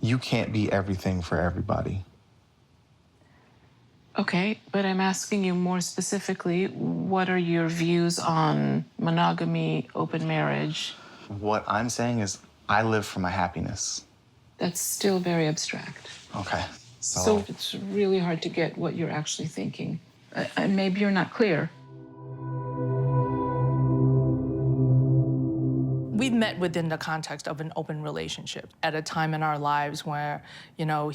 you can't be everything for everybody. Okay, but I'm asking you more specifically, what are your views on monogamy, open marriage? What I'm saying is I live for my happiness. That's still very abstract. Okay, So it's really hard to get what you're actually thinking. Maybe you're not clear. We met within the context of an open relationship at a time in our lives where, you know,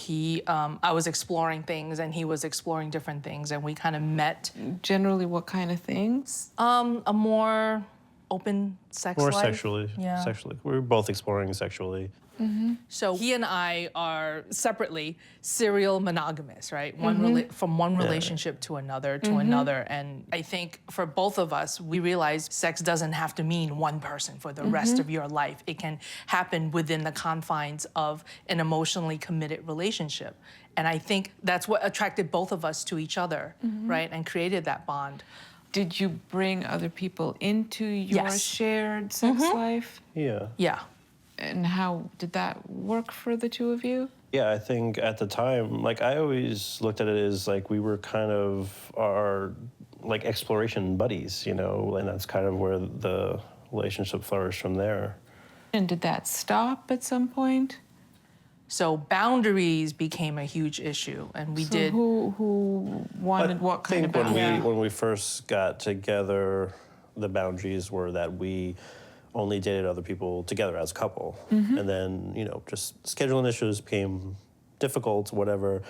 I was exploring things and he was exploring different things, and we kind of met. Generally, what kind of things? A more open sex More life. sexually. Yeah. Sexually. We were both exploring sexually. So he and I are separately serial monogamous, right? From one relationship to another to another. And I think for both of us, we realized sex doesn't have to mean one person for the rest of your life. It can happen within the confines of an emotionally committed relationship. And I think that's what attracted both of us to each other, right? And created that bond. Did you bring other people into your Yes. shared sex life? Yeah. Yeah. And how did that work for the two of you? Yeah, I think at the time, like, I always looked at it as like we were kind of our like exploration buddies, you know, and that's kind of where the relationship flourished from there. And did that stop at some point? So boundaries became a huge issue, and we did. Who wanted what kind of I think boundary? when we first got together, the boundaries were that we only dated other people together as a couple. And then, you know, just scheduling issues became difficult, whatever.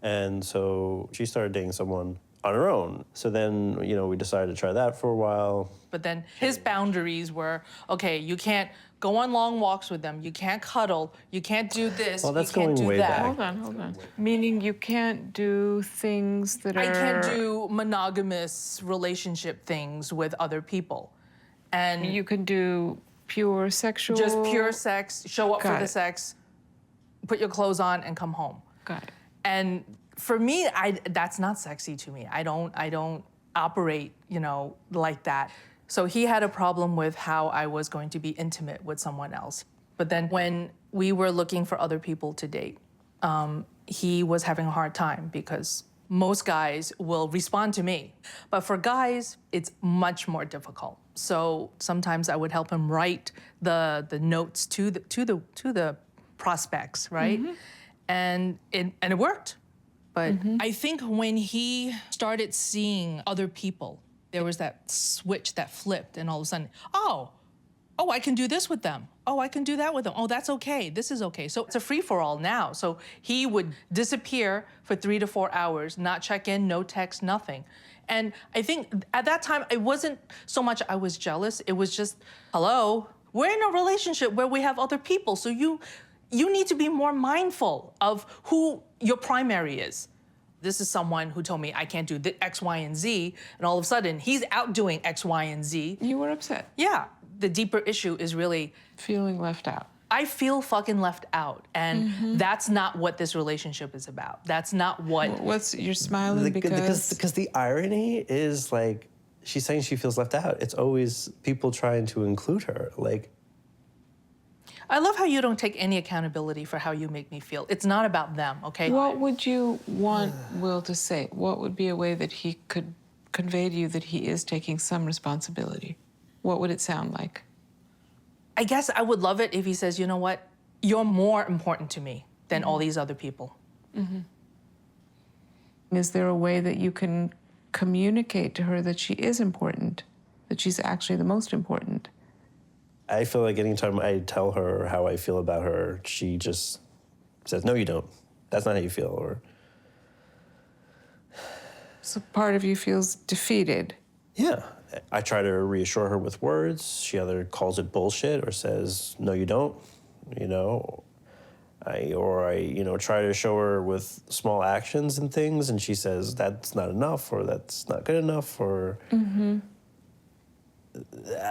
And so she started dating someone on her own. So then, you know, we decided to try that for a while. But then his boundaries were, okay, you can't go on long walks with them, you can't cuddle, you can't do this, Well, that's you can't going do way that. back. Hold on. Meaning you can't do things that are... I can't do monogamous relationship things with other people. And You can do pure sexual... just pure sex, show up for Got the it. sex, put your clothes on and come home. Got it. And for me, that's not sexy to me. I don't operate, you know, like that. So he had a problem with how I was going to be intimate with someone else. But then when we were looking for other people to date, he was having a hard time because most guys will respond to me. But for guys, it's much more difficult. So sometimes I would help him write the notes to the prospects, right? And it worked. But I think when he started seeing other people, there was that switch that flipped, and all of a sudden, oh, I can do this with them. Oh, I can do that with them. Oh, that's okay. This is okay. So it's a free-for-all now. So he would disappear for 3 to 4 hours, not check in, no text, nothing. And I think at that time, it wasn't so much I was jealous. It was just, hello, we're in a relationship where we have other people. So you need to be more mindful of who your primary is. This is someone who told me I can't do X, Y, and Z, and all of a sudden, he's out doing X, Y, and Z. You were upset. Yeah, the deeper issue is really, Feeling left out. I feel fucking left out, and that's not what this relationship is about. That's not what... You're smiling because the irony is, like, she's saying she feels left out. It's always people trying to include her, like... I love how you don't take any accountability for how you make me feel. It's not about them, okay? What would you want Will to say? What would be a way that he could convey to you that he is taking some responsibility? What would it sound like? I guess I would love it if he says, you know what? You're more important to me than all these other people. Is there a way that you can communicate to her that she is important, that she's actually the most important? I feel like anytime I tell her how I feel about her, she just says, no, you don't. That's not how you feel, or... So part of you feels defeated. Yeah. I try to reassure her with words. She either calls it bullshit or says, no, you don't, you know. I you know, try to show her with small actions and things, and she says, that's not enough, or that's not good enough, or...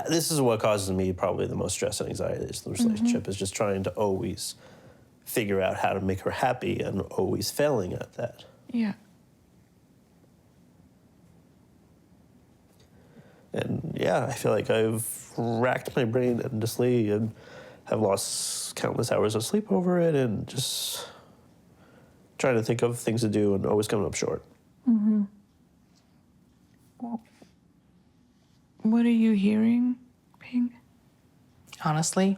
This is what causes me probably the most stress and anxiety in the relationship, is just trying to always figure out how to make her happy and always failing at that. Yeah. And yeah, I feel like I've racked my brain endlessly and have lost countless hours of sleep over it, and just trying to think of things to do and always coming up short. What are you hearing, Ping? Honestly,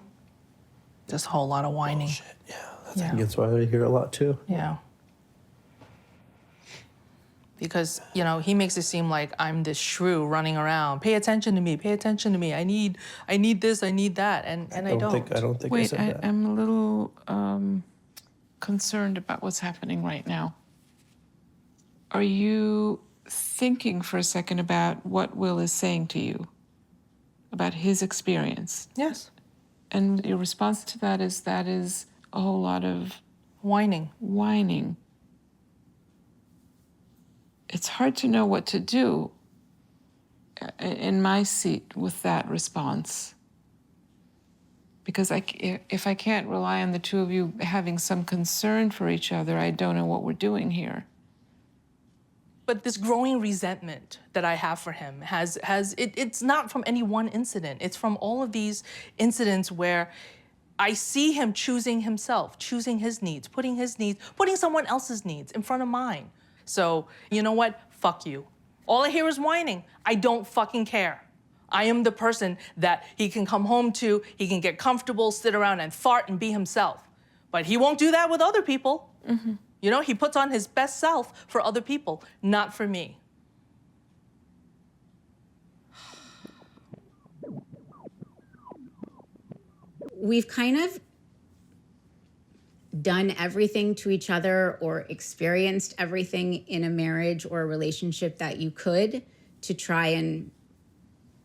just a whole lot of whining. Shit, yeah. I think that's why I hear a lot too. Yeah. Because, you know, he makes it seem like I'm this shrew running around. Pay attention to me, pay attention to me. I need this, I need that. And I don't. I don't think I Wait, said that. I'm a little concerned about what's happening right now. Are you thinking for a second about what Will is saying to you, about his experience? Yes. And your response to that is a whole lot of Whining. whining. It's hard to know what to do in my seat with that response. Because if I can't rely on the two of you having some concern for each other, I don't know what we're doing here. But this growing resentment that I have for him it's not from any one incident. It's from all of these incidents where I see him choosing himself, choosing his needs, putting someone else's needs in front of mine. So, you know what? Fuck you. All I hear is whining. I don't fucking care. I am the person that he can come home to, he can get comfortable, sit around and fart and be himself. But he won't do that with other people. You know, he puts on his best self for other people, not for me. We've kind of done everything to each other or experienced everything in a marriage or a relationship that you could to try and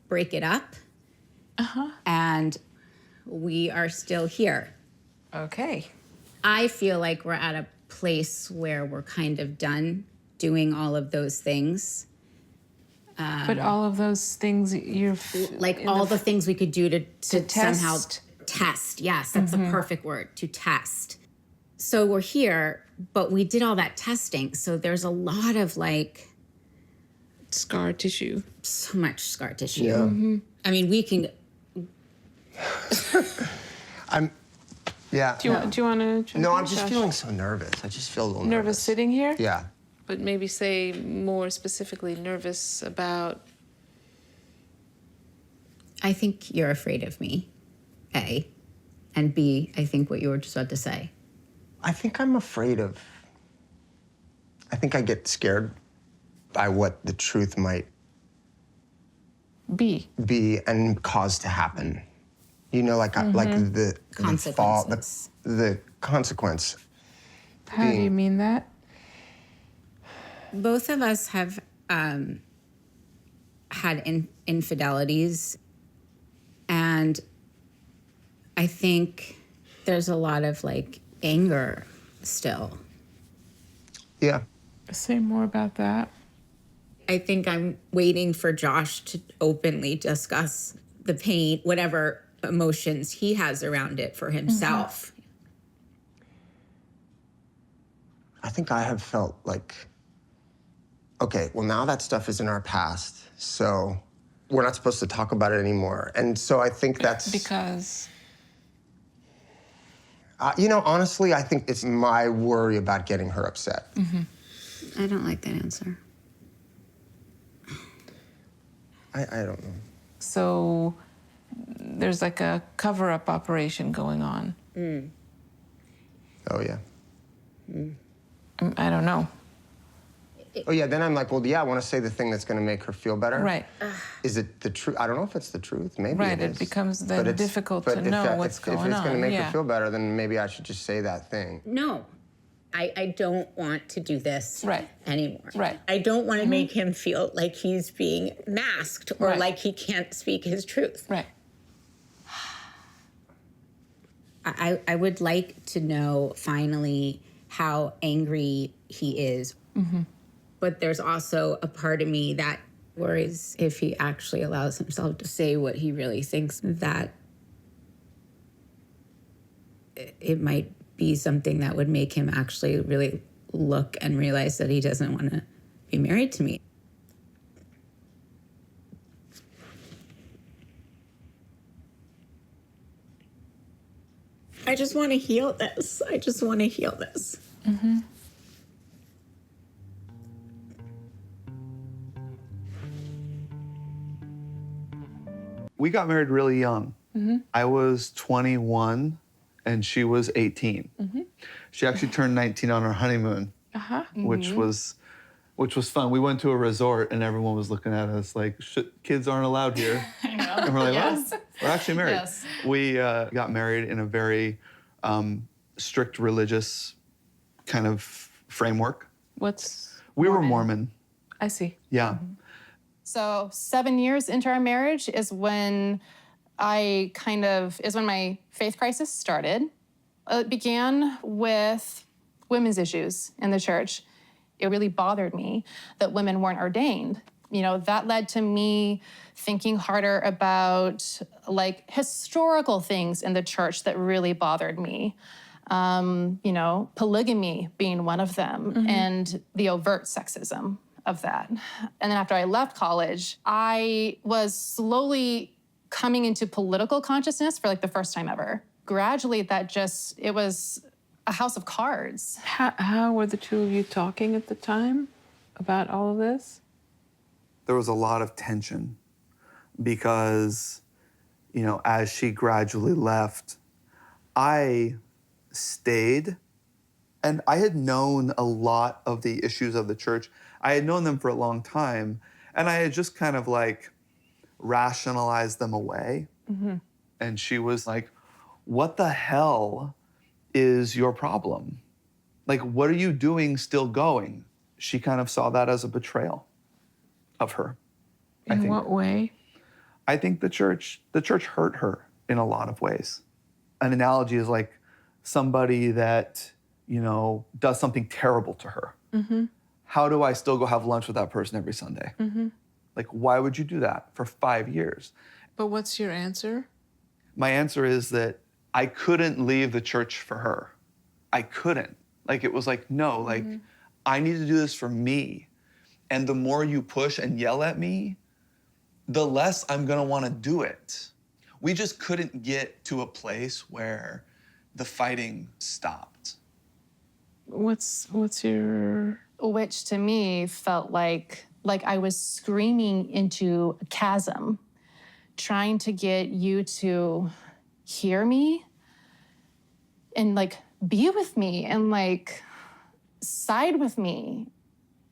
break it up. And we are still here. Okay. I feel like we're at a place where we're kind of done doing all of those things. But all of those things you're Like all the things we could do to somehow test. test. Yes, that's the perfect word, to test. So we're here, but we did all that testing. So there's a lot of like scar tissue. so much scar tissue. Yeah. I mean, we can. Yeah. Do you want to jump No, in, I'm just Josh? feeling so nervous. I just feel a little Nervous sitting here? Yeah. But maybe say more specifically nervous about... I think you're afraid of me, A. And B, I think what you were just about to say. I think I'm afraid of... I think I get scared by what the truth might B. be and cause to happen. You know, like like the Consequences. the consequence. How do you mean that? Both of us have had infidelities, and I think there's a lot of like anger still. Yeah. Say more about that. I think I'm waiting for Josh to openly discuss the pain, whatever emotions he has around it for himself. I think I have felt like, okay, well, now that stuff is in our past, so we're not supposed to talk about it anymore. And so I think that's... Because... you know, honestly, I think it's my worry about getting her upset. I don't like that answer. I don't know. So there's like a cover-up operation going on. Oh, yeah. I don't know. Oh, yeah, then I'm like, well, yeah, I want to say the thing that's going to make her feel better. Right. Is it the truth? I don't know if it's the truth. Maybe Right, it it is. becomes then But it's- difficult but to if know that- what's if going it's going to on, make yeah. her feel better, then maybe I should just say that thing. No, I don't want to do this Right. anymore. Right. I don't want to make him feel like he's being masked or Right. like he can't speak his truth. Right. I would like to know finally how angry he is. But there's also a part of me that worries if he actually allows himself to say what he really thinks, that it might be something that would make him actually really look and realize that he doesn't want to be married to me. I just want to heal this. I just want to heal this. Mm-hmm. We got married really young. Mm-hmm. I was 21 and she was 18. Mm-hmm. She actually turned 19 on our honeymoon, Uh-huh. which was fun. We went to a resort and everyone was looking at us like, kids aren't allowed here. I know. And we're like, Yes. well, we're actually married. Yes. We got married in a very strict religious kind of framework. We were Mormon. I see. Yeah. So 7 years into our marriage is when my faith crisis started. It began with women's issues in the church. It really bothered me that women weren't ordained. You know, that led to me thinking harder about like historical things in the church that really bothered me. You know, polygamy being one of them, and the overt sexism of that. And then after I left college, I was slowly coming into political consciousness for like the first time ever. Gradually, it was a house of cards. How were the two of you talking at the time about all of this? There was a lot of tension because, you know, as she gradually left, I stayed, and I had known a lot of the issues of the church. I had known them for a long time, and I had just kind of like rationalized them away. Mm-hmm. And she was like, what the hell is your problem? Like, what are you doing still going? She kind of saw that as a betrayal of her. In what way? I think the church hurt her in a lot of ways. An analogy is like somebody that, you know, does something terrible to her. Mm-hmm. How do I still go have lunch with that person every Sunday? Mm-hmm. Like, why would you do that for 5 years? But what's your answer? My answer is that I couldn't leave the church for her. I couldn't. Like, it was like, no, like, I need to do this for me. And the more you push and yell at me, the less I'm gonna wanna do it. We just couldn't get to a place where the fighting stopped. What's your... Which to me felt like I was screaming into a chasm, trying to get you to hear me and like be with me and like side with me.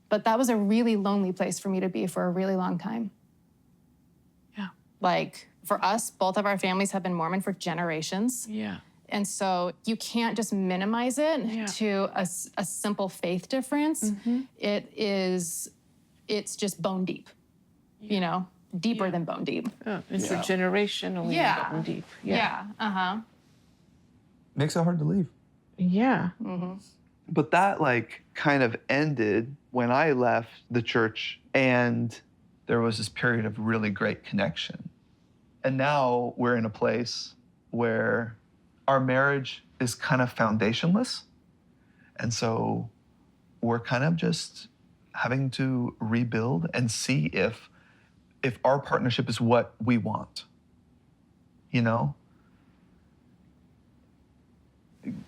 But that was a really lonely place for me to be for a really long time. Yeah. Like for us, both of our families have been Mormon for generations. Yeah. And so you can't just minimize it to a simple faith difference. Mm-hmm. It's just bone deep, you know, deeper than bone deep. Oh, it's a generationally bone deep. Yeah. Uh-huh. Makes it hard to leave. Yeah. Mm-hmm. But that like kind of ended when I left the church, and there was this period of really great connection. And now we're in a place where our marriage is kind of foundationless. And so we're kind of just having to rebuild and see if our partnership is what we want, you know?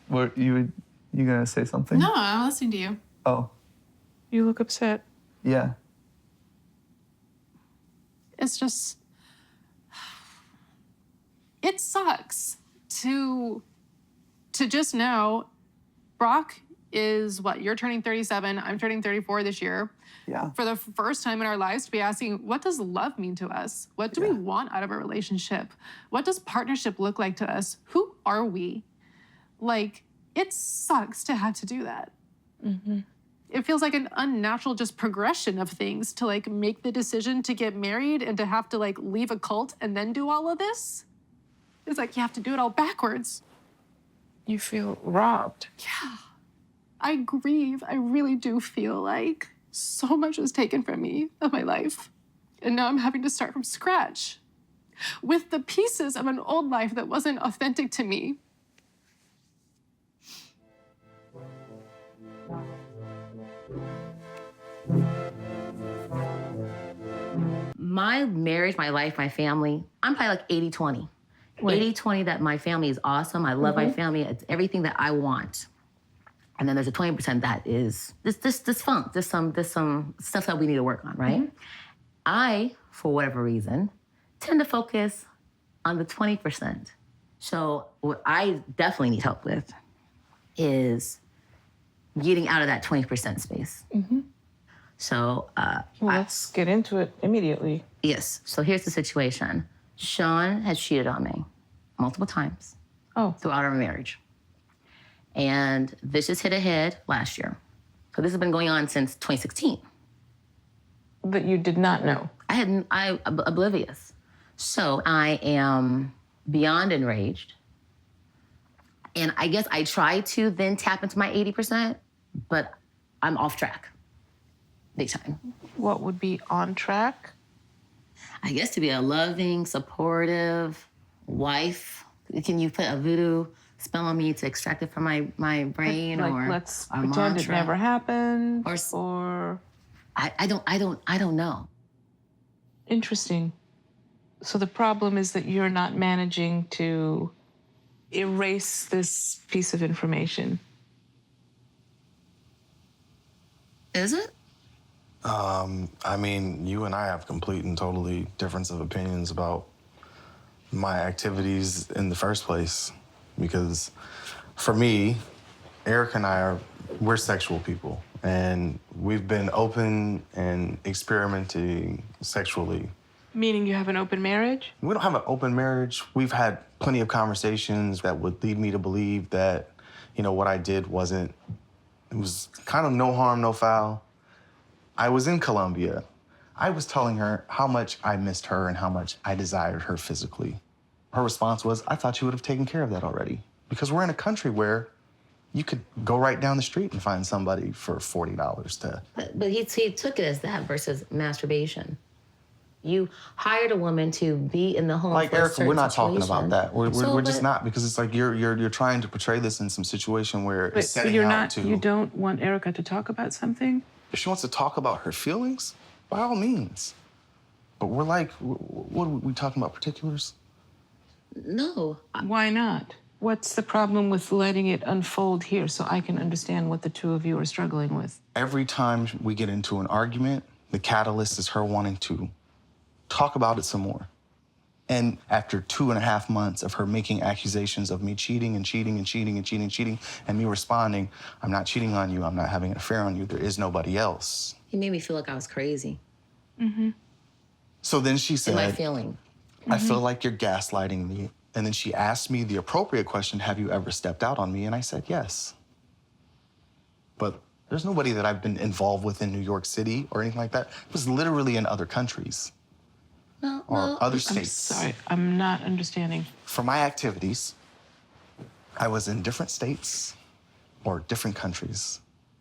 What, you gonna say something? No, I'm listening to you. Oh, You look upset. yeah. It's just, it sucks to just know Brock is what, you're turning 37, I'm turning 34 this year. Yeah. For the first time in our lives to be asking, what does love mean to us? What do we want out of a relationship? What does partnership look like to us? Who are we? Like, it sucks to have to do that. Mm-hmm. It feels like an unnatural just progression of things to like make the decision to get married and to have to like leave a cult and then do all of this. It's like you have to do it all backwards. You feel robbed. Yeah. I grieve. I really do feel like so much was taken from me of my life. And now I'm having to start from scratch with the pieces of an old life that wasn't authentic to me. My marriage, my life, my family, I'm probably like 80-20. Wait. 80-20 that my family is awesome. I love my family. It's everything that I want. And then there's a 20% that is this funk. There's some stuff that we need to work on, right? I, for whatever reason, tend to focus on the 20%. So what I definitely need help with is getting out of that 20% space. So Let's get into it immediately. yes, so here's the situation. Sean has cheated on me multiple times throughout our marriage. And this just hit a head last year. So this has been going on since 2016. That you did not know. I'm oblivious. So I am beyond enraged. And I guess I try to then tap into my 80%, but I'm off track. Big time. What would be on track? I guess to be a loving, supportive wife. Can you put a voodoo spell on me to extract it from my brain, Like, or let's a pretend mantra? it never happened, Or- or I don't know. interesting. So the problem is that you're not managing to erase this piece of information. Is it? I mean, you and I have complete and totally difference of opinions about my activities in the first place. Because for me, Eric and we're sexual people. And we've been open and experimenting sexually. Meaning you have an open marriage? We don't have an open marriage. We've had plenty of conversations that would lead me to believe that, what I did it was kind of no harm, no foul. I was in Colombia. I was telling her how much I missed her and how much I desired her physically. Her response was, I thought you would have taken care of that already. Because we're in a country where you could go right down the street and find somebody for $40 to... But he took it as that versus masturbation. You hired a woman to be in the home. Like, for a Erica, certain we're not talking situation. about that. We're just but- not, because it's like you're trying to portray this in some situation where it's So setting you're out not. to... You don't want Erica to talk about something? If she wants to talk about her feelings, by all means. But we're like, what are we talking about, particulars? No. Why not? What's the problem with letting it unfold here so I can understand what the two of you are struggling with? Every time we get into an argument, the catalyst is her wanting to talk about it some more. And after 2.5 months of her making accusations of me cheating and cheating and cheating and cheating and cheating, and me responding, I'm not cheating on you, I'm not having an affair on you, there is nobody else. He made me feel like I was crazy. So then she Am I said, feeling? I feel like you're gaslighting me. And then she asked me the appropriate question, have you ever stepped out on me? And I said, yes. But there's nobody that I've been involved with in New York City or anything like that. It was literally in other countries or other I'm states. sorry, I'm not understanding. For my activities, I was in different states or different countries.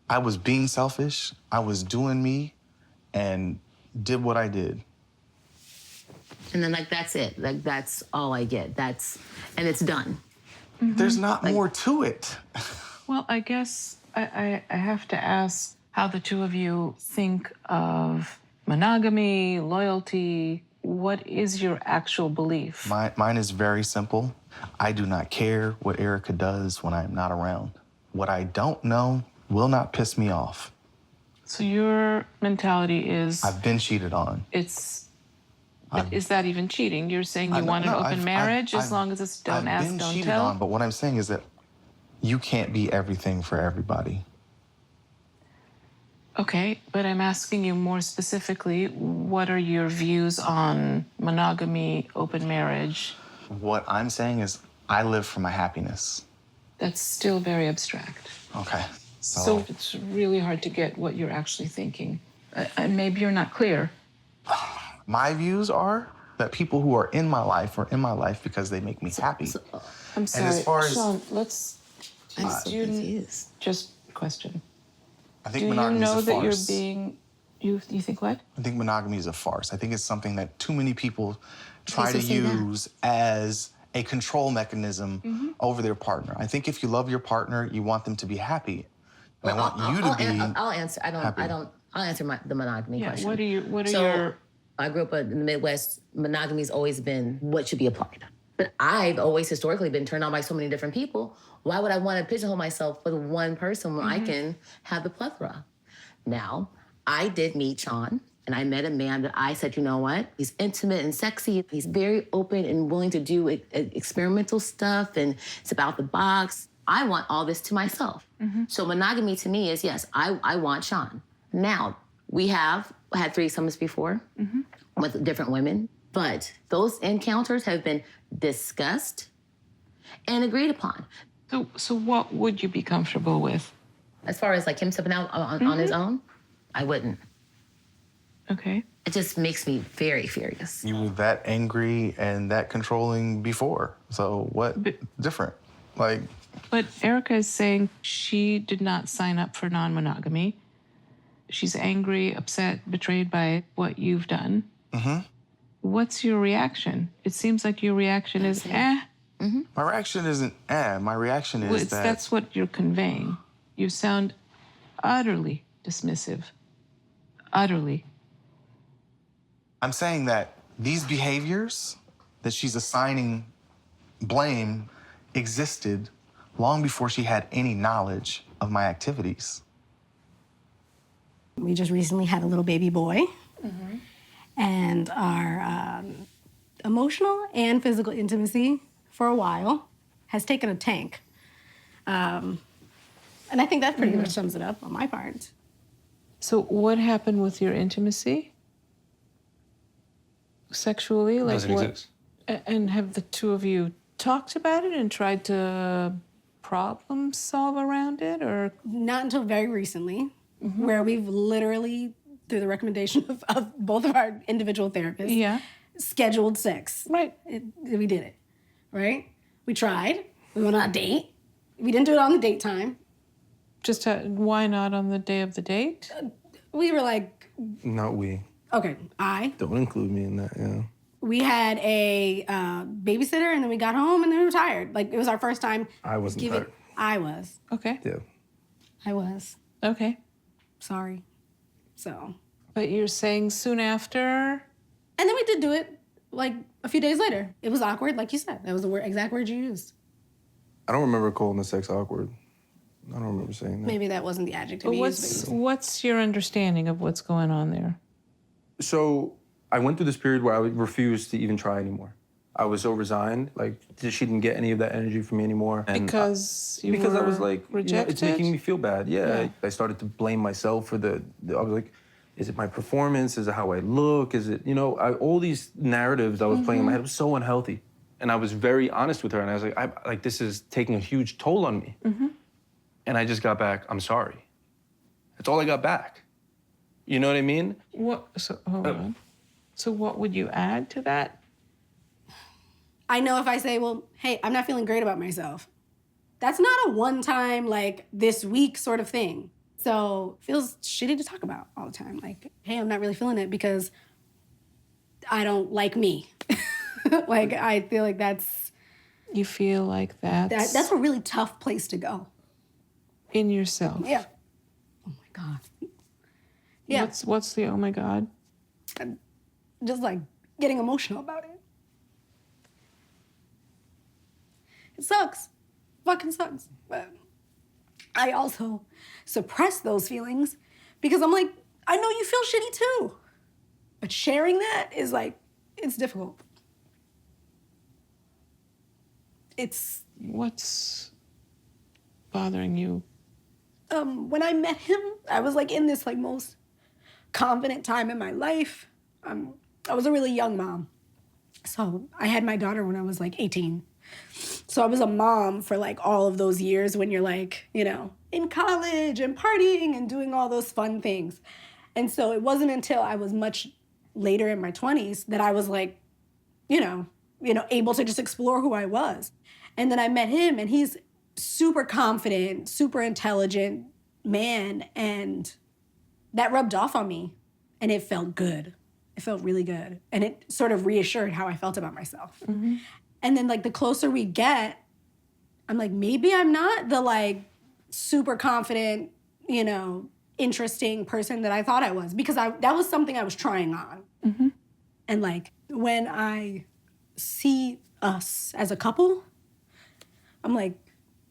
I was being selfish, I was doing me, and did what I did. And then, that's it. That's all I get. And it's done. There's not more to it. Well, I guess I have to ask how the two of you think of monogamy, loyalty. What is your actual belief? Mine is very simple. I do not care what Erica does when I'm not around. What I don't know will not piss me off. So your mentality is I've been cheated on. is that even cheating? You're saying you want an open marriage as long as it's don't ask, I've been don't cheated tell? on, but what I'm saying is that you can't be everything for everybody. Okay, but I'm asking you more specifically, what are your views on monogamy, open marriage? What I'm saying is I live for my happiness. That's still very abstract. Okay. So it's really hard to get what you're actually thinking. And maybe you're not clear. My views are that people who are in my life are in my life because they make me happy. I'm sorry, as far as- Sean, let's I'm so confused. just question. I think Do you monogamy know is a that you're farce. being, you think what? I think monogamy is a farce. I think it's something that too many people try so to say that. use as a control mechanism over their partner. I think if you love your partner, you want them to be happy. And I want you to be I'll answer. happy. I'll answer the monogamy Yeah, question. what are So, your, I grew up in the Midwest. Monogamy's always been what should be applied. But I've always historically been turned on by so many different people. Why would I want to pigeonhole myself with one person when I can have the plethora? Now, I did meet Sean, and I met a man that I said, you know what? He's intimate and sexy. He's very open and willing to do experimental stuff, and it's about the box. I want all this to myself. So monogamy to me is, yes, I want Sean. Now, we have had threesomes before with different women, but those encounters have been discussed and agreed upon. So what would you be comfortable with? As far as like him stepping out on his own, I wouldn't. Okay. It just makes me very furious. You were that angry and that controlling before. So what different? Like, But Erica is saying she did not sign up for non-monogamy. She's angry, upset, betrayed by what you've done. What's your reaction? It seems like your reaction is, my reaction isn't my reaction is that's what you're conveying. You sound utterly dismissive. Utterly. I'm saying that these behaviors that she's assigning blame existed long before she had any knowledge of my activities. We just recently had a little baby boy, and our emotional and physical intimacy for a while has taken a tank. And I think that pretty much sums it up on my part. So what happened with your intimacy? Sexually? Like Doesn't what? exist. And have the two of you talked about it and tried to problem solve around it, or? Not until very recently, where we've literally, through the recommendation of both of our individual therapists, scheduled sex. Right. We did it, right? We tried. We went on a date. We didn't do it on the date time. Just why not on the day of the date? We were like, Not we. okay, Don't include me in that, yeah. we had a babysitter, and then we got home, and then we were tired. Like, it was our first time. I wasn't tired. I was. Okay. Yeah. I was. Okay. Sorry. So. But you're saying soon after? And then we did do it, like, a few days later. It was awkward, like you said. That was the exact word you used. I don't remember calling the sex awkward. I don't remember saying that. Maybe that wasn't the adjective But you used. what's your understanding of what's going on there? So I went through this period where I refused to even try anymore. I was so resigned, like she didn't get any of that energy from me anymore. And Because I was like, rejected? it's making me feel bad. Yeah. I started to blame myself for I was like, is it my performance? Is it how I look? Is it, all these narratives I was playing in my head was so unhealthy. And I was very honest with her, and I was like, this is taking a huge toll on me. And I just got back, I'm sorry. That's all I got back. You know what I mean? Hold on. So what would you add to that? I know if I say, well, hey, I'm not feeling great about myself, that's not a one-time, like, this week sort of thing. So it feels shitty to talk about all the time. Like, hey, I'm not really feeling it because I don't like me. Like, I feel like that's... You feel like that's a really tough place to go. in yourself. Yeah. Oh, my God. Yeah. What's the oh, my God? I'm just, like, getting emotional about it. It sucks. Fucking sucks. But I also suppress those feelings because I'm like, I know you feel shitty too. But sharing that is like, it's difficult. What's bothering you? When I met him, I was like in this like most confident time in my life. I was a really young mom. So I had my daughter when I was like 18. So I was a mom for like all of those years when you're like, in college and partying and doing all those fun things. And so it wasn't until I was much later in my 20s that I was like, able to just explore who I was. And then I met him, and he's super confident, super intelligent man, and that rubbed off on me, and it felt good. It felt really good, and it sort of reassured how I felt about myself. Mm-hmm. And then, like, the closer we get, I'm like, maybe I'm not the, like, super confident, interesting person that I thought I was, because that was something I was trying on. Mm-hmm. And, like, when I see us as a couple, I'm like,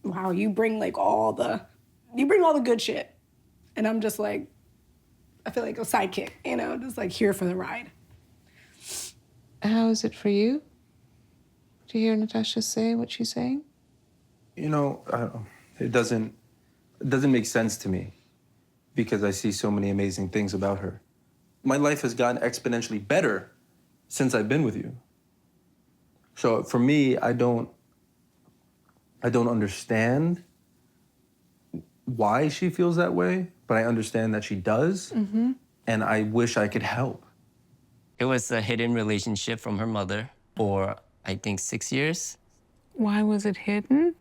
wow, you bring all the good shit. And I'm just like, I feel like a sidekick, just like here for the ride. How is it for you to hear Natasha say what she's saying? You know, it doesn't make sense to me because I see so many amazing things about her. My life has gotten exponentially better since I've been with you. So for me, I don't understand why she feels that way, but I understand that she does, and I wish I could help. It was a hidden relationship from her mother for, I think, 6 years. Why was it hidden?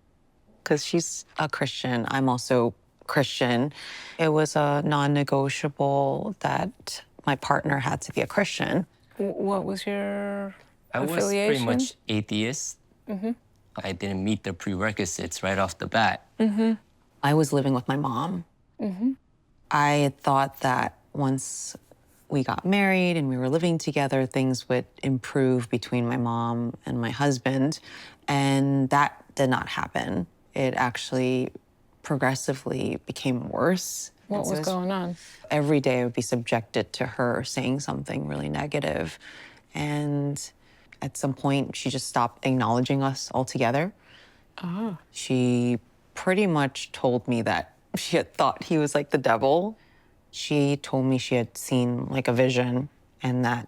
Because she's a Christian. I'm also Christian. It was a non-negotiable that my partner had to be a Christian. What was your I was affiliation? pretty much atheist. I didn't meet the prerequisites right off the bat. I was living with my mom. I had thought that once we got married and we were living together, things would improve between my mom and my husband, and that did not happen. It actually progressively became worse. What was going on? Every day I would be subjected to her saying something really negative. And at some point, she just stopped acknowledging us altogether. She pretty much told me that she had thought he was like the devil. She told me she had seen like a vision and that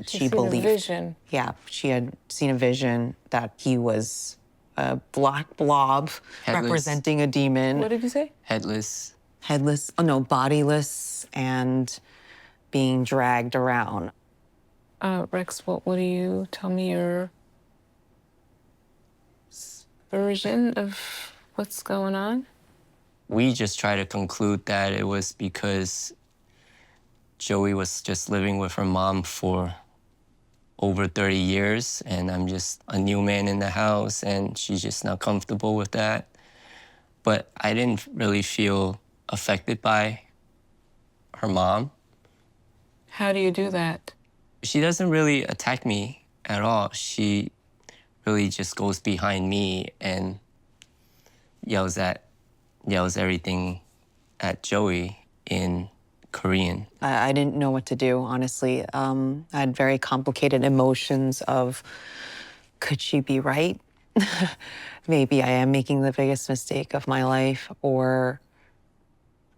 she believed. A vision. Yeah, she had seen a vision that he was a black blob Headless. representing a demon. What did you say? Headless. Headless, oh no, bodiless and being dragged around. Rex, what do you tell me your version of what's going on? We just try to conclude that it was because Joey was just living with her mom for over 30 years, and I'm just a new man in the house, and she's just not comfortable with that. But I didn't really feel affected by her mom. How do you do that? She doesn't really attack me at all. She really just goes behind me and yells everything at Joey in Korean. I didn't know what to do, honestly. I had very complicated emotions of, could she be right? Maybe I am making the biggest mistake of my life, or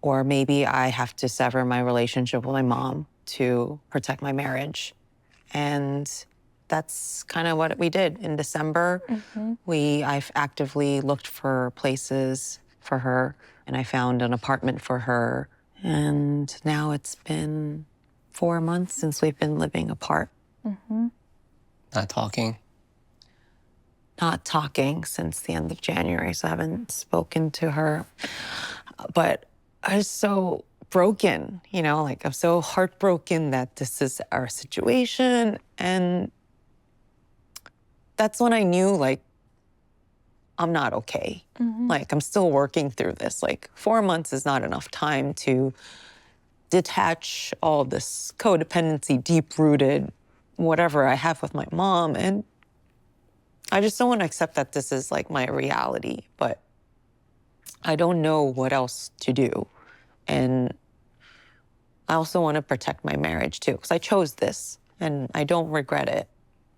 maybe I have to sever my relationship with my mom to protect my marriage. And that's kind of what we did. In December, I've actively looked for places for her, and I found an apartment for her. And now it's been 4 months since we've been living apart. Not talking. Not talking since the end of January, so I haven't spoken to her. But I was so broken, like I'm so heartbroken that this is our situation. And that's when I knew, like, I'm not okay. Like, I'm still working through this. Like, 4 months is not enough time to detach all this codependency, deep-rooted, whatever I have with my mom. And I just don't want to accept that this is, like, my reality. But I don't know what else to do. And I also want to protect my marriage, too, because I chose this, and I don't regret it.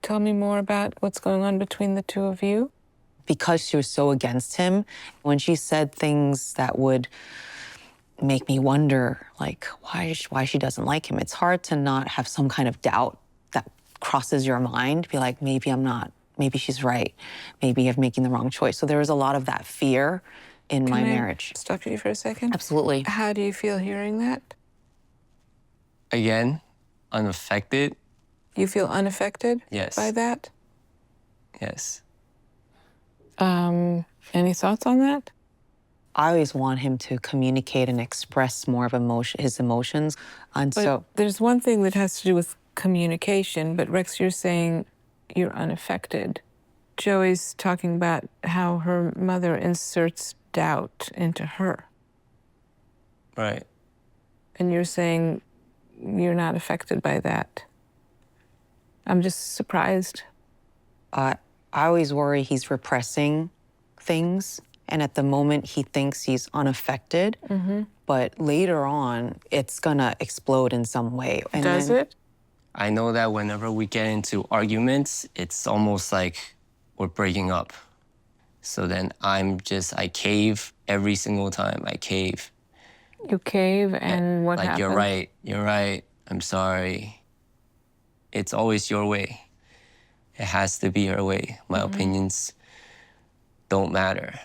Tell me more about what's going on between the two of you. Because she was so against him, when she said things that would make me wonder, like, why she doesn't like him, it's hard to not have some kind of doubt that crosses your mind, be like, maybe she's right, maybe I'm making the wrong choice. So there was a lot of that fear in my marriage. Stop you for a second? Absolutely. How do you feel hearing that? Again, unaffected. You feel unaffected Yes. by that? Yes. Any thoughts on that? I always want him to communicate and express more of his emotions. And But so there's one thing that has to do with communication, but Rex, you're saying you're unaffected. Joey's talking about how her mother inserts doubt into her. Right. And you're saying you're not affected by that. I'm just surprised. I always worry he's repressing things, and at the moment he thinks he's unaffected, but later on it's gonna explode in some way. And Does then- it? I know that whenever we get into arguments, it's almost like we're breaking up. So then I cave every single time. I cave. You cave, and what Like, happens? you're right, I'm sorry. It's always your way. It has to be your way. My opinions don't matter.